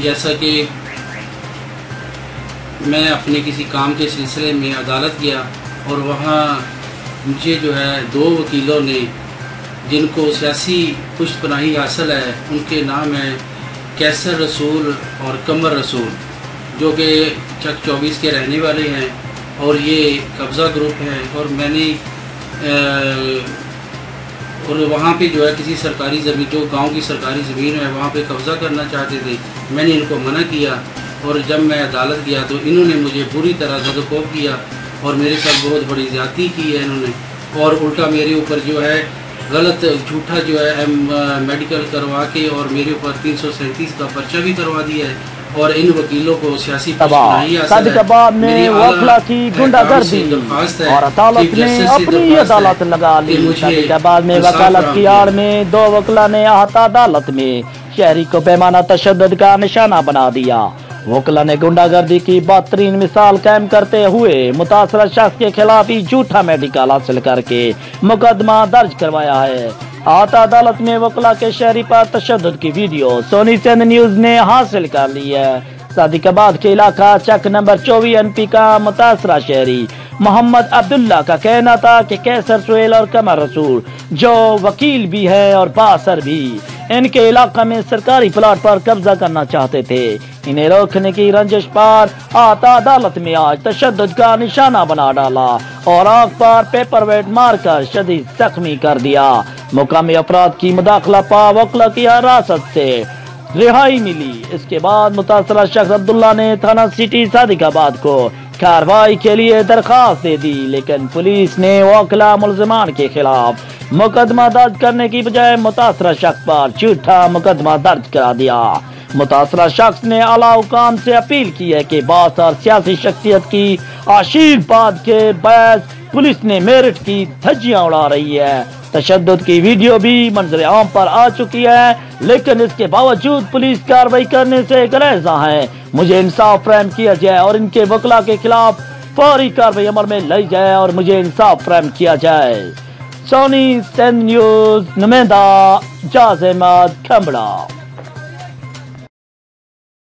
جیسا کہ میں اپنے کسی کام کے سلسلے میں عدالت گیا اور وہاں مجھے جو ہے 2 وکیلوں نے جن کو سیاسی پشت پناہی حاصل ہے ان کے نام ہیں کیسر رسول اور قمر رسول، جو کہ چک 24 کے رہنے والے ہیں اور یہ قبضہ گروپ ہے، اور میں نے اور وہاں پہ جو ہے کسی سرکاری زمین، جو گاؤں کی سرکاری زمین ہے وہاں پہ قبضہ کرنا چاہتے تھے۔ میں نے ان کو منع کیا اور جب میں عدالت گیا تو انہوں نے مجھے بری طرح زد و کوب کیا اور میرے ساتھ بہت بڑی زیادتی کی ہے انہوں نے، اور الٹا میرے اوپر جو ہے غلط جھوٹا جو ہے میڈیکل کروا کے اور میرے اوپر 337 کا پرچہ بھی کروا دیا ہے، اور ان وکیلوں کو سیاسی صادق آباد میں وکلا کی گنڈا گردی اور عدالت نے اپنی عدالت لگا لی۔ صادق آباد میں وکالت کی آڑ میں 2 وکلا نے احاطہ عدالت میں شہری کو پیمانہ تشدد کا نشانہ بنا دیا۔ وکلا نے گنڈا گردی کی بدترین مثال قائم کرتے ہوئے متاثرہ شخص کے خلاف ہی جھوٹا میڈیکل حاصل کر کے مقدمہ درج کروایا ہے۔ احاطہ عدالت میں وکلا کے شہری پر تشدد کی ویڈیو سونی چند نیوز نے حاصل کر لی ہے۔ صادق آباد کے علاقہ چک نمبر 24 MP کا متاثرہ شہری محمد عبداللہ کا کہنا تھا کہ کیسر سہیل اور قمر رسول جو وکیل بھی ہے اور باثر بھی ان کے علاقہ میں سرکاری پلاٹ پر قبضہ کرنا چاہتے تھے۔ انہیں روکنے کی رنجش پر احاطہ عدالت میں آج تشدد کا نشانہ بنا ڈالا اور آنکھ پر پیپر ویٹ مار کر شدید زخمی کر دیا۔ مقامی افراد کی مداخلہ پر وکلا کی حراست سے رہائی ملی۔ اس کے بعد متاثرہ شخص عبداللہ نے تھانہ سٹی صادق آباد کو کارروائی کے لیے درخواست دے دی، لیکن پولیس نے وکلا ملزمان کے خلاف مقدمہ درج کرنے کی بجائے متاثرہ شخص پر جھوٹا مقدمہ درج کرا دیا۔ متاثرہ شخص نے اعلیٰ حکام سے اپیل کی ہے کہ باس اور سیاسی شخصیت کی آشیرواد کے باعث پولیس نے میرٹھ کی دھجیاں اڑا رہی ہے۔ تشدد کی ویڈیو بھی منظر عام پر آ چکی ہے، لیکن اس کے باوجود پولیس کارروائی کرنے سے گریزاں ہے۔ مجھے انصاف فراہم کیا جائے اور ان کے وکلا کے خلاف فوری کارروائی عمل میں لائی جائے اور مجھے انصاف فراہم کیا جائے۔ سونی چند نیوز نمائندہ جاز احمد کھمبڑا۔